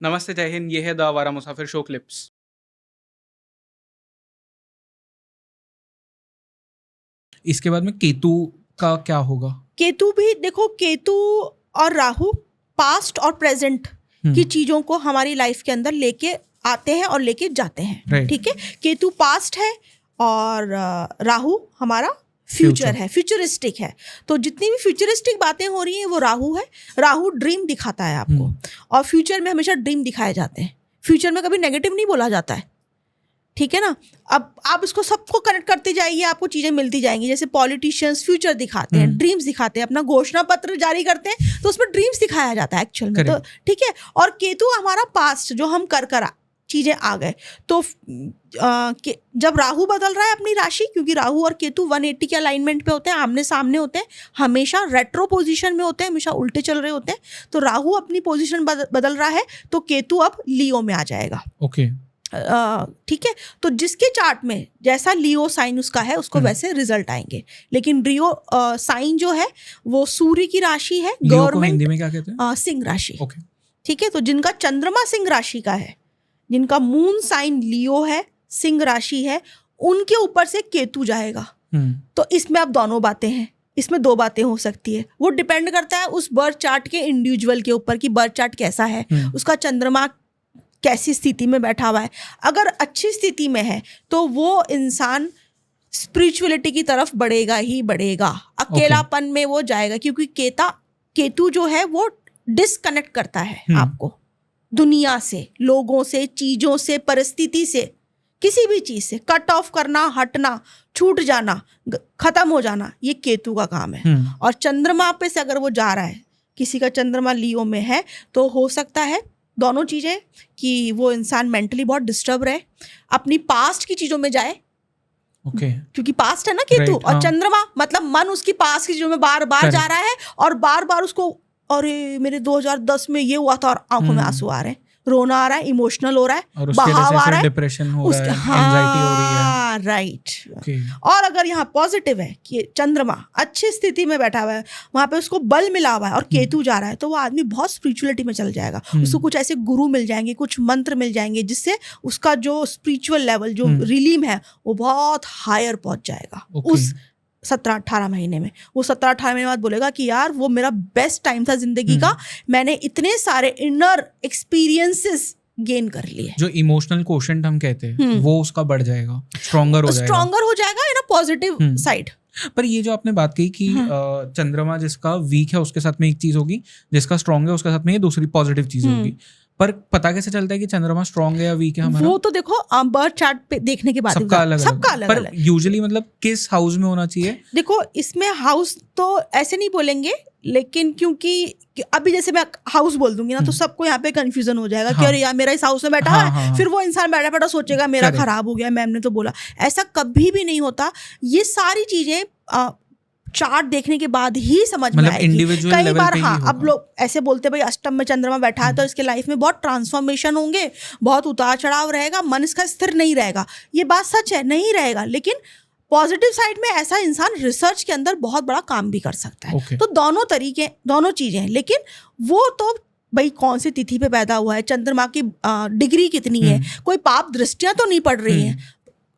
नमस्ते, जय हिंद। ये है द आवारा मुसाफिर शो क्लिप्स। इसके बाद में केतु का क्या होगा? केतु भी देखो, केतु और राहु पास्ट और प्रेजेंट की चीजों को हमारी लाइफ के अंदर लेके आते हैं और लेके जाते हैं। ठीक है, केतु पास्ट है और राहु हमारा फ्यूचर है, फ्यूचरिस्टिक है। तो जितनी भी फ्यूचरिस्टिक बातें हो रही हैं वो राहु है। राहु ड्रीम दिखाता है आपको, और फ्यूचर में हमेशा ड्रीम दिखाए जाते हैं। फ्यूचर में कभी नेगेटिव नहीं बोला जाता है, ठीक है ना। अब आप इसको सबको कनेक्ट करते जाइए, आपको चीजें मिलती जाएंगी। जैसे पॉलिटिशियंस फ्यूचर दिखाते हैं, ड्रीम्स दिखाते हैं, अपना घोषणा पत्र जारी करते हैं तो उसमें ड्रीम्स दिखाया जाता है एक्चुअल में। तो ठीक है, और केतु हमारा पास्ट, जो हम कर चीजें आ गए। तो जब राहु बदल रहा है अपनी राशि, क्योंकि राहु और केतु 180 के अलाइनमेंट पे होते हैं, आमने सामने होते हैं, हमेशा रेट्रो पोजीशन में होते हैं, हमेशा उल्टे चल रहे होते हैं। तो राहु अपनी पोजीशन बदल रहा है, तो केतु अब लियो में आ जाएगा। ओके, ठीक है। तो जिसके चार्ट में जैसा लियो साइन उसका है, उसको वैसे रिजल्ट आएंगे। लेकिन लियो साइन जो है वो सूर्य की राशि है। गवर्नमेंट हिंदी में क्या कहते हैं? सिंह राशि। ठीक है, तो जिनका चंद्रमा सिंह राशि का है, जिनका मून साइन लियो है, सिंह राशि है, उनके ऊपर से केतु जाएगा। तो इसमें अब दोनों बातें हैं, इसमें दो बातें हो सकती है। वो डिपेंड करता है उस बर्थ चार्ट के इंडिविजुअल के ऊपर कि बर्थ चार्ट कैसा है, उसका चंद्रमा कैसी स्थिति में बैठा हुआ है। अगर अच्छी स्थिति में है तो वो इंसान स्पिरिचुअलिटी की तरफ बढ़ेगा ही बढ़ेगा, अकेलापन में वो जाएगा, क्योंकि केतु जो है वो डिस्कनेक्ट करता है आपको दुनिया से, लोगों से, चीजों से, परिस्थिति से, किसी भी चीज से कट ऑफ करना, हटना, छूट जाना, खत्म हो जाना, ये केतु का काम है। और चंद्रमा पे से अगर वो जा रहा है, किसी का चंद्रमा लियो में है, तो हो सकता है दोनों चीजें, कि वो इंसान मेंटली बहुत डिस्टर्ब रहे, अपनी पास्ट की चीजों में जाए। क्योंकि पास्ट है ना केतु, और चंद्रमा मतलब मन उसकी पास्ट की चीजों में बार बार जा रहा है, और बार बार उसको, अरे मेरे 2010 में ये हुआ था, और आंखों में आंसू आ रहे हैं, रोना आ रहा है, इमोशनल हो रहा है, बहाव आ रहा है, डिप्रेशन हो रहा है, एंजाइटी हो रही है। राइट। और अगर यहाँ पॉजिटिव है कि चंद्रमा अच्छी स्थिति में बैठा हुआ है, वहां पे उसको बल मिला हुआ है और केतु जा रहा है, तो वो आदमी बहुत स्पिरिचुअलिटी में चल जाएगा। उसको कुछ ऐसे गुरु मिल जाएंगे, कुछ मंत्र मिल जाएंगे, जिससे उसका जो स्पिरिचुअल लेवल, जो रिलीम है, वो बहुत हायर पहुंच जाएगा। उस 17-18 महीने में, वो 17-18 महीने बाद बोलेगा कि यार वो मेरा बेस्ट टाइम था जिंदगी का, मैंने इतने सारे इनर एक्सपीरियंसेस गेन कर लिए। जो इमोशनल कोशेंट हम कहते हैं, वो उसका बढ़ जाएगा, स्ट्रॉन्गर हो जाएगा इन अ पॉजिटिव साइड। पर ये जो आपने बात कही कि चंद्रमा जिसका वीक है उसके साथ में एक चीज होगी, जिसका स्ट्रॉन्ग है उसके साथ में ये दूसरी पॉजिटिव चीज होगी, पर पता कैसे चलता है कि चंद्रमा स्ट्रॉन्ग है या वीक है हमारा? वो तो देखो बर्थ चार्ट पे देखने के बाद सबका अलग। पर यूजुअली मतलब किस हाउस में होना चाहिए? देखो, इसमें हाउस तो ऐसे नहीं बोलेंगे, लेकिन क्योंकि अभी जैसे मैं हाउस बोल दूंगी ना, तो सबको यहाँ पे कंफ्यूजन हो जाएगा कि अरे यार मेरा इस हाउस में बैठा है। फिर वो इंसान बैठा बैठा सोचेगा मेरा खराब हो गया, मैम ने तो बोला। ऐसा कभी भी नहीं होता। ये सारी चीजें चार्ट देखने के बाद ही समझ में आएगी। कई बार अब लोग ऐसे बोलते भाई अष्टम में चंद्रमा बैठा है तो इसके लाइफ में बहुत ट्रांसफॉर्मेशन होंगे, बहुत उतार चढ़ाव रहेगा, मन इसका स्थिर नहीं रहेगा। ये बात सच है, नहीं रहेगा। लेकिन पॉजिटिव साइड में ऐसा इंसान रिसर्च के अंदर बहुत बड़ा काम भी कर सकता है। तो दोनों तरीके, दोनों चीजें हैं। लेकिन वो तो भाई कौन सी तिथि पे पैदा हुआ है, चंद्रमा की डिग्री कितनी है, कोई पाप दृष्टियां तो नहीं पड़ रही हैं।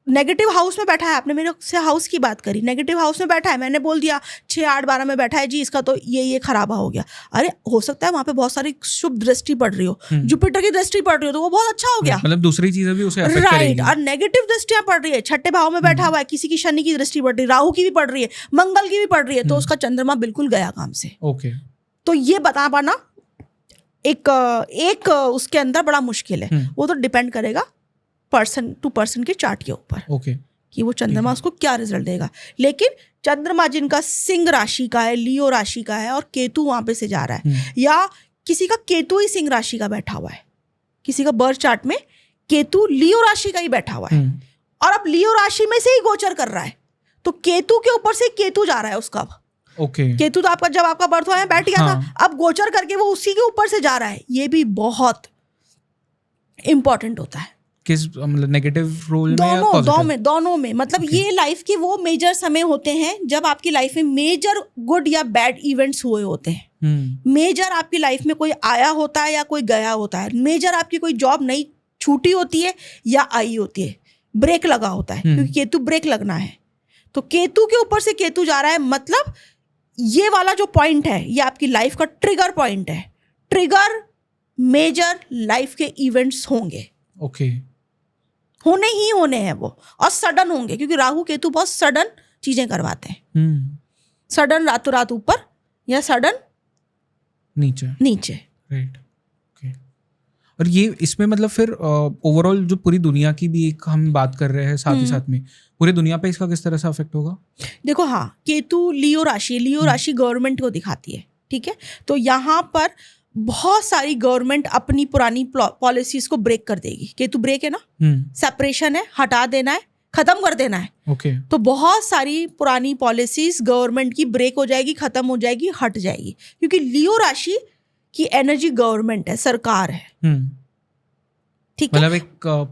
नेगेटिव हाउस में बैठा है, आपने मेरे से हाउस की बात करी, नेगेटिव हाउस में बैठा है, मैंने बोल दिया 6, 8, 12 में बैठा है जी, इसका तो ये खराबा हो गया। अरे हो सकता है वहां पे बहुत सारी शुभ दृष्टि पड़ रही हो, जुपिटर की दृष्टि पड़ रही हो, तो वो बहुत अच्छा हो गया। मतलब दूसरी चीजें भी उसे अफेक्ट करेगी। राइट। और नेगेटिव दृष्टियां पड़ रही है, छठे भाव में बैठा हुआ है, किसी की शनि की दृष्टि पड़ रही है, राहु की भी पड़ रही है, मंगल की भी पड़ रही है, तो उसका चंद्रमा बिल्कुल गया काम से। तो ये बता पाना एक उसके अंदर बड़ा मुश्किल है। वो तो डिपेंड करेगा पर्सन टू पर्सन के चार्ट के ऊपर कि वो चंद्रमा उसको क्या रिजल्ट देगा। लेकिन चंद्रमा जिनका सिंह राशि का है, लियो राशि का है, और केतु वहां पे से जा रहा है, या किसी का केतु ही सिंह राशि का बैठा हुआ है, किसी का बर्थ चार्ट में केतु लियो राशि का ही बैठा हुआ है, और अब लियो राशि में से ही गोचर कर रहा है, तो केतु के ऊपर से केतु जा रहा है उसका। केतु तो आपका जब आपका बर्थ हुआ है बैठ गया था, अब गोचर करके वो उसी के ऊपर से जा रहा है। ये भी बहुत इंपॉर्टेंट होता है। किस मतलब नेगेटिव रोल में या दोनों में मतलब ये लाइफ के वो मेजर समय होते हैं जब आपकी लाइफ में मेजर गुड या बैड इवेंट्स हुए होते हैं। मेजर आपकी लाइफ में कोई आया होता है या कोई गया होता है, मेजर आपकी कोई जॉब नई छूटी होती है या आई होती है, ब्रेक लगा होता है, क्योंकि केतु ब्रेक लगना है। तो केतु के ऊपर से केतु जा रहा है, मतलब ये वाला जो पॉइंट है ये आपकी लाइफ का ट्रिगर पॉइंट है। ट्रिगर मेजर लाइफ के इवेंट्स होंगे, ओके, होने ही होने हैं वो, और सडन होंगे, क्योंकि राहु केतु बहुत सडन चीजें करवाते हैं। सडन रातों रात ऊपर या सडन नीचे। Right, okay. और ये इसमें मतलब फिर ओवरऑल जो पूरी दुनिया की भी एक हम बात कर रहे हैं साथ ही साथ में, पूरी दुनिया पे इसका किस तरह से अफेक्ट होगा? देखो, हाँ, केतु लियो राशि गवर्नमेंट को दिखाती है, ठीक है। तो यहाँ पर बहुत सारी गवर्नमेंट अपनी पुरानी पॉलिसीज को ब्रेक कर देगी। केतु ब्रेक है ना, सेपरेशन है, हटा देना है, खत्म कर देना है। ओके। तो बहुत सारी पुरानी पॉलिसीज गवर्नमेंट की ब्रेक हो जाएगी, खत्म हो जाएगी, हट जाएगी, क्योंकि लियो राशि की एनर्जी गवर्नमेंट है, सरकार है, ठीक है। मतलब एक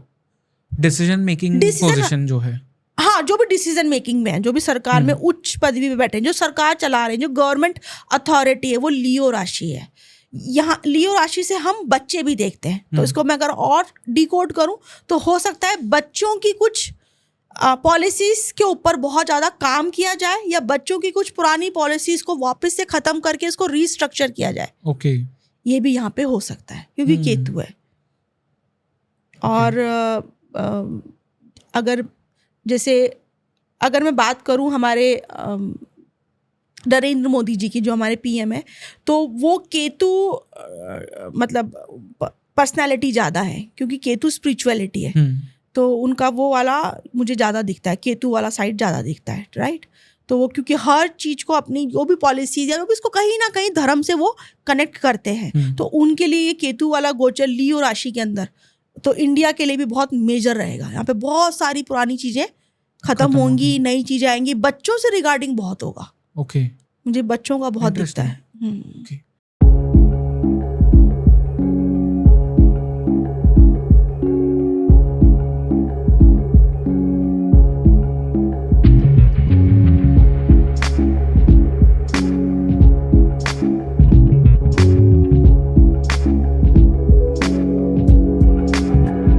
डिसीजन मेकिंग पोजीशन जो है, हाँ, जो भी डिसीजन मेकिंग में है, जो भी सरकार में उच्च पदवी पे बैठे हैं, जो सरकार चला रहे हैं, जो गवर्नमेंट अथॉरिटी है, वो लियो राशि है। यहाँ लियो राशि से हम बच्चे भी देखते हैं, तो इसको मैं अगर और डिकोड करूं तो हो सकता है बच्चों की कुछ पॉलिसीज के ऊपर बहुत ज़्यादा काम किया जाए, या बच्चों की कुछ पुरानी पॉलिसीज को वापस से ख़त्म करके इसको रीस्ट्रक्चर किया जाए। ओके, ये भी यहाँ पे हो सकता है, क्योंकि केतु है। और अगर मैं बात करूँ हमारे नरेंद्र मोदी जी की, जो हमारे पीएम है, तो वो केतु मतलब पर्सनालिटी ज़्यादा है, क्योंकि केतु स्पिरिचुअलिटी है, तो उनका वो वाला मुझे ज़्यादा दिखता है, केतु वाला साइड ज़्यादा दिखता है, राइट। तो वो क्योंकि हर चीज़ को अपनी जो भी पॉलिसीज है, वो भी इसको कहीं ना कहीं धर्म से वो कनेक्ट करते हैं, तो उनके लिए ये केतु वाला गोचर लियो राशि के अंदर, तो इंडिया के लिए भी बहुत मेजर रहेगा। यहाँ पे बहुत सारी पुरानी चीज़ें खत्म होंगी, नई चीज़ें आएंगी, बच्चों से रिगार्डिंग बहुत होगा। ओके, मुझे बच्चों का बहुत दिखता है। ओके।